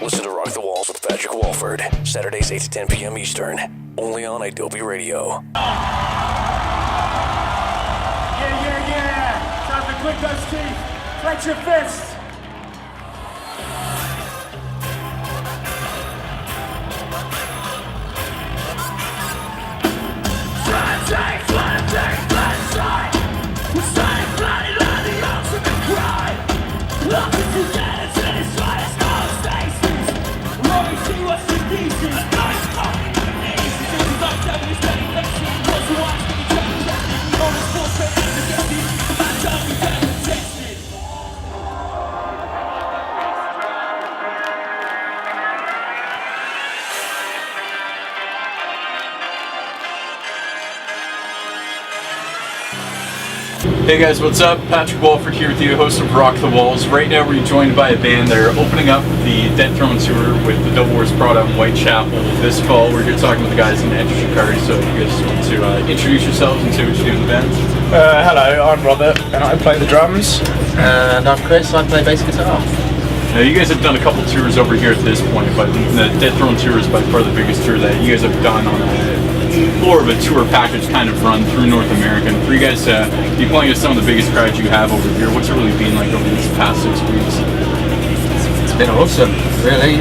Listen to Rock the Walls with Patrick Walford, Saturdays 8 to 10 p.m. Eastern, only on Adobe Radio. Yeah. Time to click those teeth. Clench your fists. Hey guys, what's up? Patrick Walford here with you, host of Rock the Walls. Right now we're joined by a band. They're opening up the Dead Throne tour with the Double Wars Prada in Whitechapel this fall. We're here talking with the guys in Shikari, so if you guys want to introduce yourselves and say what you do in the band. Hello, I'm Robert and I play the drums. And I'm Chris, I play bass guitar. Now you guys have done a couple tours over here at this point, but the Dead Throne tour is by far the biggest tour that you guys have done on more of a tour package kind of run through North America. And for you guys to be playing with some of the biggest crowds you have over here, what's it really been like over these past 6 weeks? It's been awesome, really.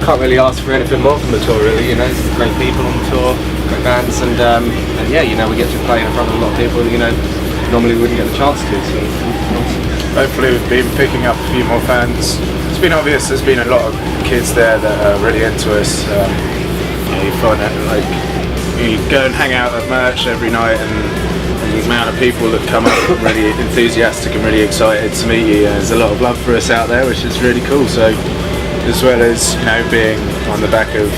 Can't really ask for anything more from the tour, really. You know, great people on the tour, great bands, and yeah, you know, we get to play in front of a lot of people, you know, normally we wouldn't get the chance to. So Hopefully we've been picking up a few more fans. It's been obvious there's been a lot of kids there that are really into us. You find that like you go and hang out at merch every night, and the amount of people that come up really enthusiastic and really excited to meet you. There's a lot of love for us out there, which is really cool. So, as well as being on the back of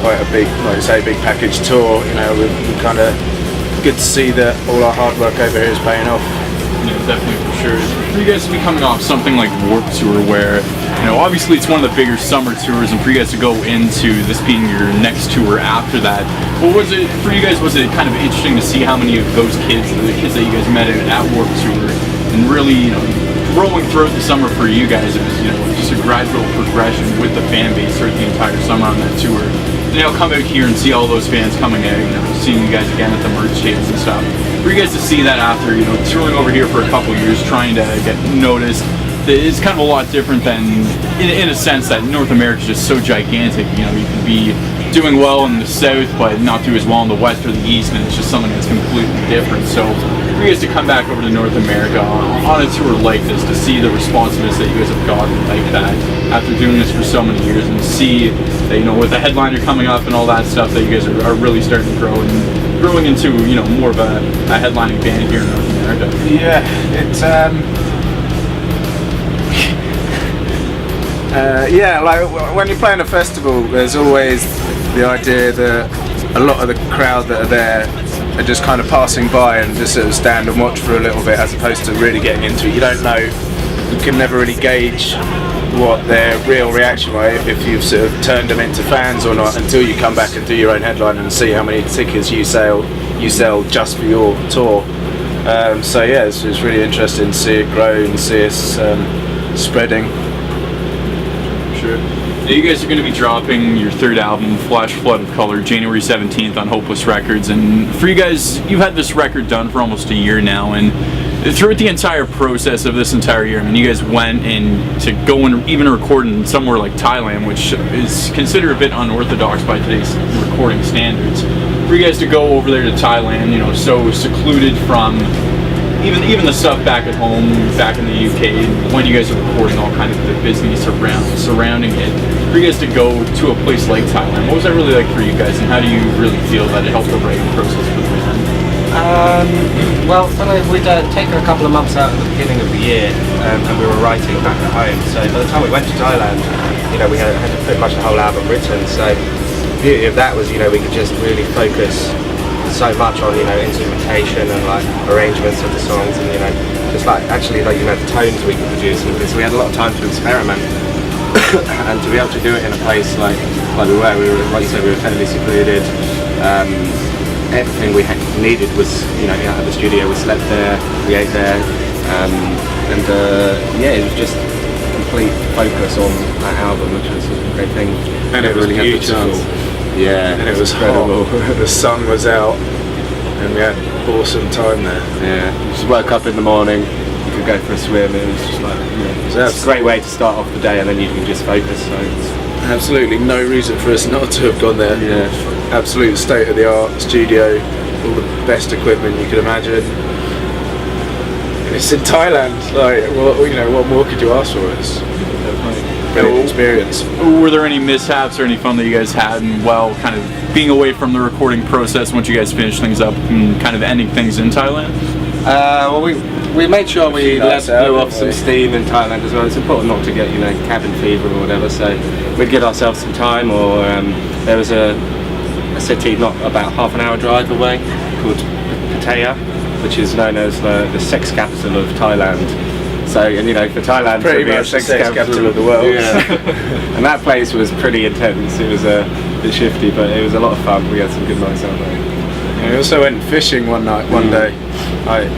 quite a big, like I say, big package tour, we're kind of good to see that all our hard work over here is paying off. Yeah, definitely, for sure. For you guys to be coming off something like Warped Tour, where obviously it's one of the bigger summer tours, and for you guys to go into this being your next tour after that, what was it for you guys? Was it kind of interesting to see how many of those kids, the kids that you guys met at Warped Tour, and really rolling throughout the summer for you guys, it was just a gradual progression with the fan base throughout the entire summer on that tour. And come out here and see all those fans coming out, seeing you guys again at the merch tables and stuff. For you guys to see that after touring over here for a couple of years, trying to get noticed, it's kind of a lot different than, in a sense, that North America is just so gigantic. You can be doing well in the south, but not do as well in the west or the east, and it's just something that's completely different. So for you guys to come back over to North America on a tour like this, to see the responsiveness that you guys have gotten like that after doing this for so many years, and see that with the headliner coming up and all that stuff, that you guys are really starting to grow and growing into more of a headlining band here in North America. Yeah, it's like when you're playing a festival, there's always the idea that a lot of the crowd that are there are just kind of passing by and just sort of stand and watch for a little bit, as opposed to really getting into it. You don't know, you can never really gauge what their real reaction was, if you've sort of turned them into fans or not, until you come back and do your own headline and see how many tickets you sell just for your tour. So yeah, it's really interesting to see it grow and see us spreading. Sure. Now you guys are going to be dropping your third album, Flash Flood of Color, January 17th on Hopeless Records. And for you guys, you've had this record done for almost a year now, and throughout the entire process of this entire year, you guys went in to go and even record in somewhere like Thailand, which is considered a bit unorthodox by today's recording standards. For you guys to go over there to Thailand, so secluded from even the stuff back at home, back in the UK, when you guys are recording all kind of the business surrounding it, for you guys to go to a place like Thailand, what was that really like for you guys, and how do you really feel that it helped the writing process for the band? Well, we'd taken a couple of months out at the beginning of the year, and we were writing back at home. So by the time we went to Thailand, we had pretty much the whole album written. So the beauty of that was, we could just really focus so much on instrumentation and like arrangements of the songs, and just like actually like the tones we could produce, and so we had a lot of time to experiment and to be able to do it in a place like we were like you said, we were fairly secluded. Everything we needed was at the studio. We slept there, we ate there, and yeah, it was just complete focus on that album, which was a great thing. And it was really had the beautiful. chance. Yeah, and it was incredible. The sun was out, and we had awesome time there. Yeah, you just woke up in the morning, you could go for a swim. It was just like, it's a great way to start off the day, and then you can just focus. So it's absolutely no reason for us not to have gone there. Yeah. Absolute state of the art studio, all the best equipment you could imagine. And it's in Thailand. Like, what more could you ask for us? Brilliant experience. Were there any mishaps or any fun that you guys had, and kind of being away from the recording process once you guys finished things up and kind of ending things in Thailand? Well, we made sure we blew off some we? steam in Thailand as well. It's important not to get cabin fever or whatever. So we'd give ourselves some time. Or there was a city not about half an hour drive away called Pattaya, which is known as the sex capital of Thailand. So, for Thailand Pretty to be a much the sex capital of the world. Yeah. And that place was pretty intense. It was a bit shifty, but it was a lot of fun. We had some good nights out there. And we also went fishing one day. I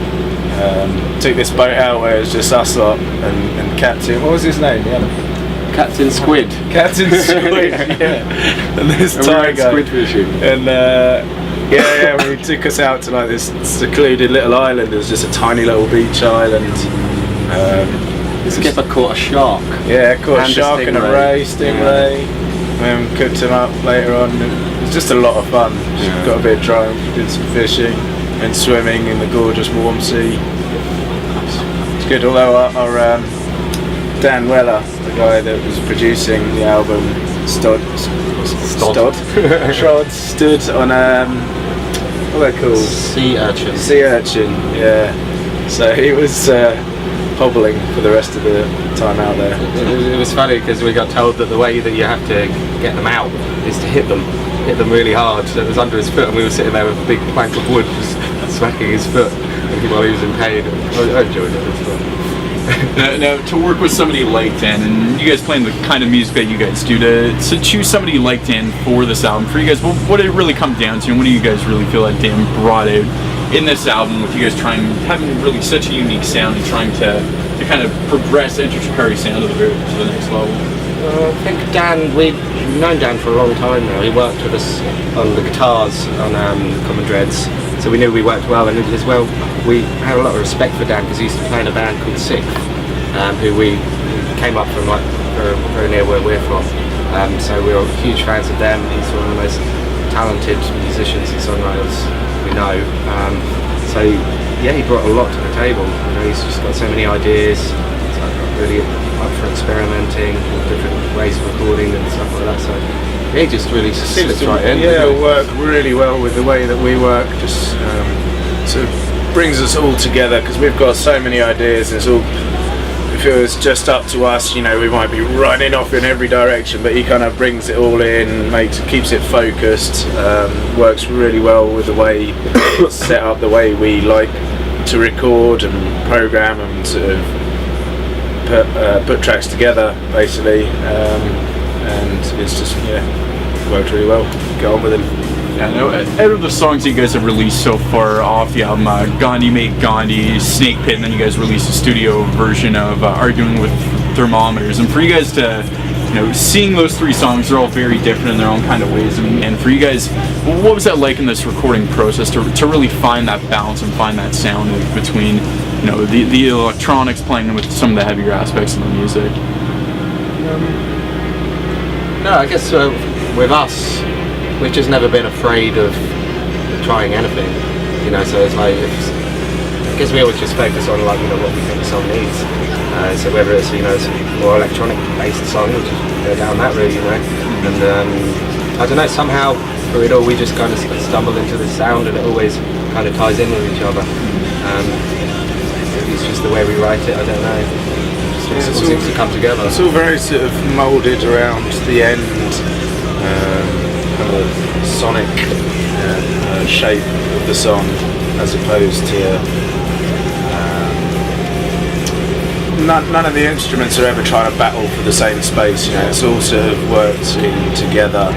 took this boat out where it was just us lot and Captain, what was his name? Captain Squid. Captain Squid, yeah. And this Thai guy. Squid fishing. And when he took us out to like this secluded little island. It was just a tiny little beach island. The skipper caught a shark. Yeah, caught And a shark and a stingray. And then cooked him up later on. It was just a lot of fun. Yeah. Got a bit drunk, did some fishing and swimming in the gorgeous warm sea. It's good, although our Dan Weller, the guy that was producing the album, stood on what are they called? Sea urchin. Sea urchin, yeah. So he was hobbling for the rest of the time out there. It was funny because we got told that the way that you have to get them out is to hit them really hard. So it was under his foot, and we were sitting there with a big plank of wood just smacking his foot while he was in pain. I enjoyed it. It was fun. Now, to work with somebody like Dan, and you guys playing the kind of music that you guys do, to choose somebody like Dan for this album, for you guys, what did it really come down to, and what do you guys really feel that Dan brought out in this album, with you guys having really such a unique sound and trying to kind of progress Shikari sound to the next level? I think Dan, we've known Dan for a long time now. He worked with us on the guitars on Common Dreads, so we knew we worked well, and as well we had a lot of respect for Dan because he used to play in a band called Sixth, who we came up from very near where we're from. So we were huge fans of them. He's one of the most talented musicians and songwriters we know. So yeah, he brought a lot to the table. He's just got so many ideas. He's really up for experimenting with different ways of recording and stuff like that. So he just really slipped right in. Yeah, work really well with the way that we work. Just sort of brings us all together because we've got so many ideas. It's all. If it was just up to us, we might be running off in every direction. But he kind of brings it all in, keeps it focused. Works really well with the way it's set up, the way we like to record and program and sort of put tracks together, basically. And it's just worked really well. Get on with it. Yeah, no, out of the songs that you guys have released so far off the album, Gandhi Made Gandhi, Snake Pit, and then you guys released a studio version of Arguing with Thermometers. And for you guys to, seeing those three songs, they're all very different in their own kind of ways. And for you guys, what was that like in this recording process to really find that balance and find that sound between, the electronics playing with some of the heavier aspects of the music? No, I guess with us, we've just never been afraid of trying anything, so it's like, I guess we always just focus on what we think the song needs. So whether it's, some more electronic based song, we'll just go down that route, And I don't know, somehow through it all we just kind of stumbled into this sound, and it always kind of ties in with each other. Maybe it's just the way we write it, I don't know. It just all seems to come together. It's all very sort of moulded around the end. Kind of sonic shape of the song, as opposed to none of the instruments are ever trying to battle for the same space. It's all sort of worked in together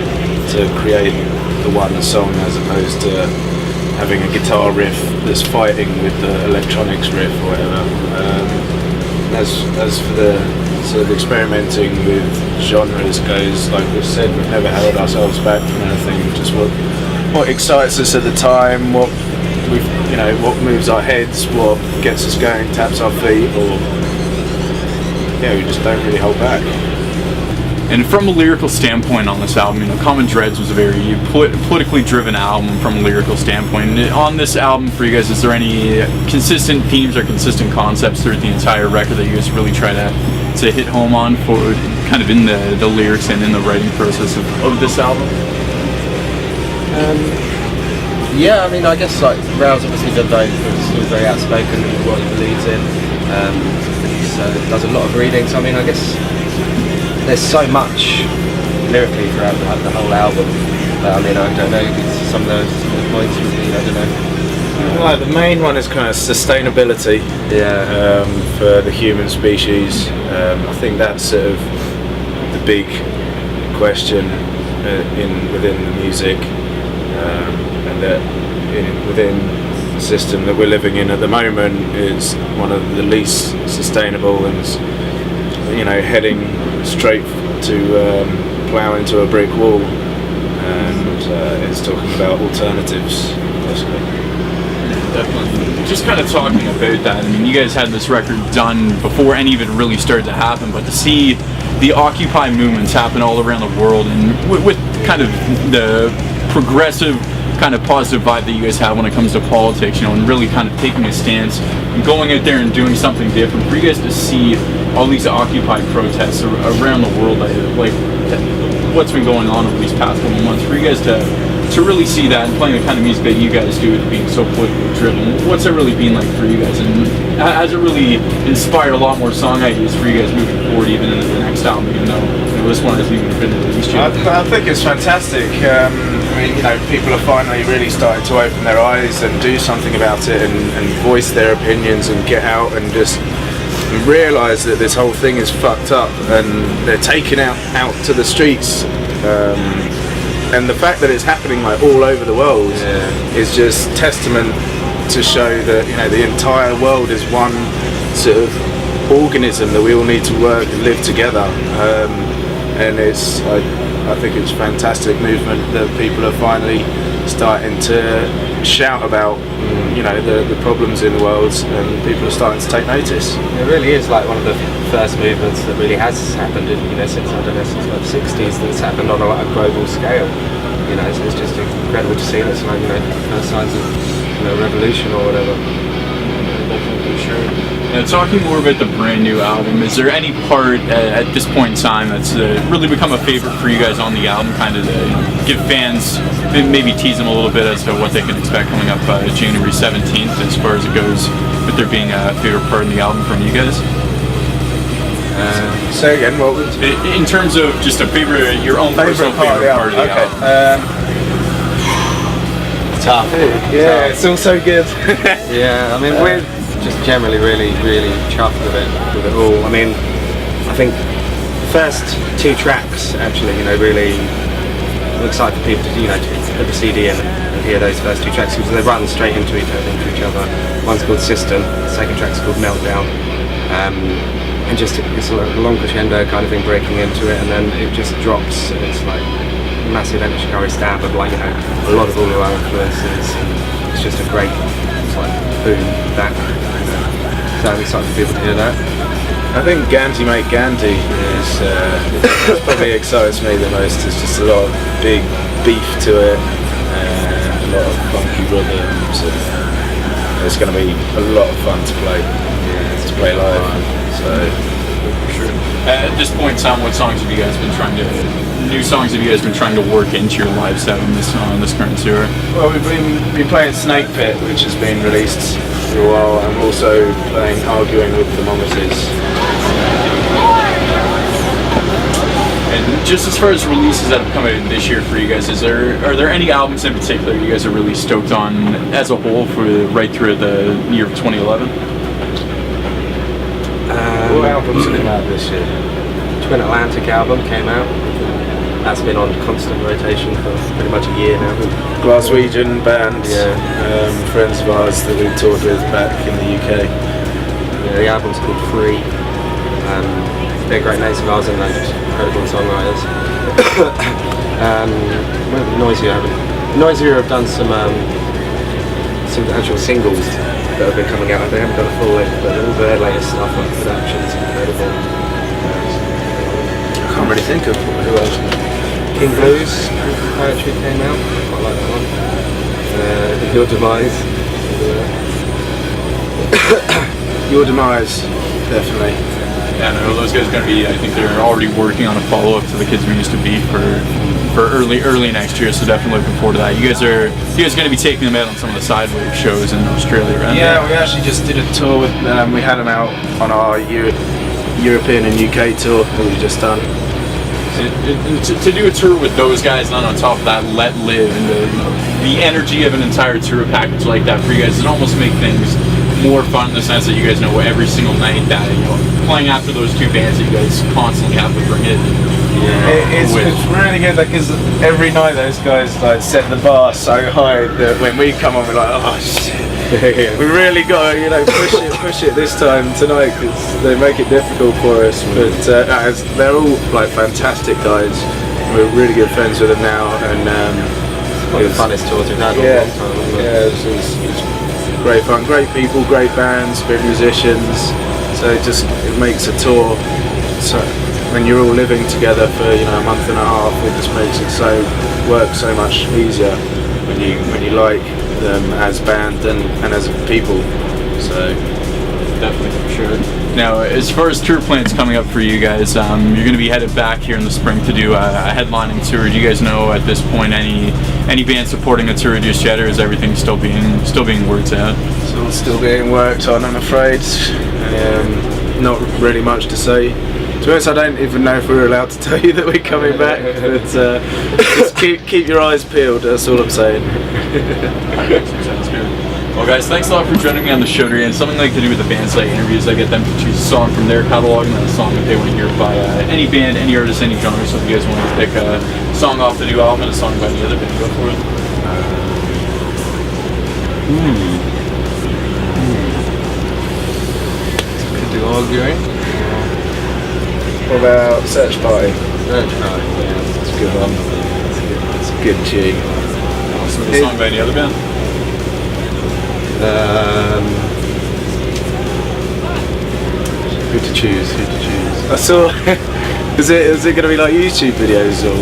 to create the one song, as opposed to having a guitar riff that's fighting with the electronics riff or whatever. As for the sort of experimenting with genres goes, like we've said, we've never held ourselves back from anything. Just what excites us at the time, what what moves our heads, what gets us going, taps our feet, or we just don't really hold back. And from a lyrical standpoint on this album, Common Dreads was a very politically driven album from a lyrical standpoint. And on this album for you guys, is there any consistent themes or consistent concepts throughout the entire record that you guys really try to hit home on for kind of in the lyrics and in the writing process of this album? Yeah, I mean, I guess like Rail's obviously very outspoken in what he believes in. So does a lot of reading. So I mean, I guess there's so much lyrically throughout the whole album. But I mean, I don't know. Some of those points would be, I don't know. Like the main one is kind of sustainability. Yeah. For the human species. I think that's sort of the big question within the music. And that within the system that we're living in at the moment is one of the least sustainable, and heading straight to plough into a brick wall, and it's talking about alternatives basically. Definitely. Just kind of talking about that, I mean, you guys had this record done before any of it really started to happen, but to see the Occupy movements happen all around the world, and with kind of the progressive kind of positive vibe that you guys have when it comes to politics, and really kind of taking a stance and going out there and doing something different, for you guys to see all these Occupy protests around the world, like what's been going on over these past couple months, for you guys to really see that and playing the kind of music that you guys do, it being so politically driven, what's it really been like for you guys, and has it really inspired a lot more song ideas for you guys moving forward, even into the next album, even though this one hasn't even been released yet? I think it's fantastic. I mean, people are finally really starting to open their eyes and do something about it, and voice their opinions and get out and just realise that this whole thing is fucked up, and they're taking out to the streets. And the fact that it's happening like all over the world is just testament to show that the entire world is one sort of organism that we all need to work and live together. And I think it's a fantastic movement that people are finally starting to shout about, the problems in the world, and people are starting to take notice. It really is like one of the first movements that really has happened in, since the 60s, that's happened on a global scale. It's just incredible to see this, first signs of revolution or whatever. Definitely, sure. Now, talking more about the brand new album, is there any part at this point in time that's really become a favorite for you guys on the album, kind of to give fans, maybe tease them a little bit as to what they can expect coming up January 17th, as far as it goes, with there being a favorite part in the album from you guys? Say again, what would... In terms of just your own personal favorite part of the album. Tough. Yeah, it's all so good. Yeah, I mean, we're just generally really chuffed with it all. I mean, I think the first two tracks actually, really looks like for people to, to put the CD in and hear those first two tracks, because they run straight into each other. One's called System, the second track's called Meltdown. And just it's a long crescendo kind of thing breaking into it, and then it just drops, and it's like massive Shikari stamp of a lot of all of our influences, and it's just a great boom back. So I'm excited for people to hear that. I think Gandhi Make Gandhi is probably excites me the most. There's just a lot of big beef to it, and a lot of funky rhythms, and it's going to be a lot of fun to play live. So, sure. At this point in time, what songs have you guys been new songs have you guys been trying to work into your live set on this current tour? Well, we've been playing Snake Pit, which has been released for a while, and we're also playing Arguing with Thermometers. And just as far as releases that have come out this year for you guys, are there any albums in particular you guys are really stoked on as a whole for right through the year of 2011? What albums have come out this year? Twin Atlantic album came out. That's been on constant rotation for pretty much a year now. Glaswegian band, friends of ours that we toured with back in the UK. Yeah, the album's called Free. they're great mates of ours and they're just incredible songwriters. Noisier have done some actual singles that have been coming out. They haven't done a full length, but all their latest stuff, like production's incredible. I can't really think of who else. King Blues poetry came out. Quite like that one. Your Demise. Your Demise, definitely. Yeah, no, those guys are going to be, I think they're already working on a follow-up to The Kids We Used to Be for early next year, so definitely looking forward to that. You guys going to be taking them out on some of the Sidewave shows in Australia, right? Yeah, we actually just did a tour with them. We had them out on our European and UK tour that we've just done. To do a tour with those guys, and then on top of that, let live and the energy of an entire tour package like that for you guys, it almost make things more fun in the sense that you guys know every single night that playing after those two bands that you guys constantly have to bring it. It's really good because every night those guys like set the bar so high that when we come on we're like, oh shit, we really got to push it this time tonight because they make it difficult for us. But they're all like fantastic guys. We're really good friends with them now, and one of the funnest tours we've had in a long time, isn't it? Yeah, it's great fun, great people, great bands, great musicians. So it makes a tour. So when you're all living together for a month and a half, it just makes it work so much easier when you like them as band and as people. So definitely, for sure. Now, as far as tour plans coming up for you guys, you're going to be headed back here in the spring to do a headlining tour. Do you guys know at this point any band supporting the tour just yet, or is everything still being worked out? It's all still being worked on, I'm afraid. Not really much to say. To be honest, I don't even know if we're allowed to tell you that we're coming back, but just keep your eyes peeled, that's all I'm saying. Sounds good. Well guys, thanks a lot for joining me on the show today. And something I like to do with the bands I interviews, I get them to choose a song from their catalog and then a song that they want to hear by any band, any artist, any genre. So if you guys want to pick a song off the new album and a song by the other band, go for it. Could do arguing. What about Search Party? Search Party, yeah, that's a good one. It's a good tune. Awesome. A song by any other band? Who to choose? I saw. is it going to be like YouTube videos or?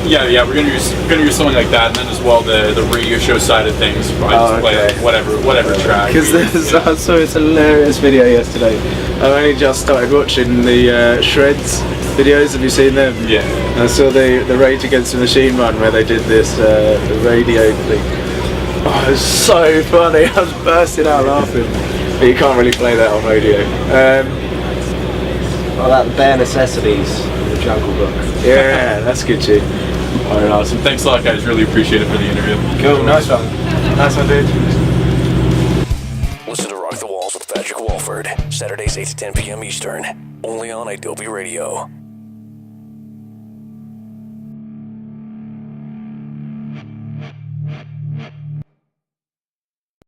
Yeah, we're gonna use something like that, and then as well the radio show side of things. Play like whatever track. Because I saw this hilarious video yesterday. I only just started watching the Shreds videos. Have you seen them? Yeah. I saw the Rage Against the Machine one where they did this the radio thing. Oh, it was so funny. I was bursting out laughing. But you can't really play that on radio. What about the Bare Necessities, the Jungle Book? Yeah, that's good too. Alright, awesome. Thanks a lot, guys. Really appreciate it for the interview. Cool, nice one. Nice one, dude. Listen to Rock the Walls with Patrick Walford, Saturdays 8 to 10 p.m. Eastern, only on Adobe Radio.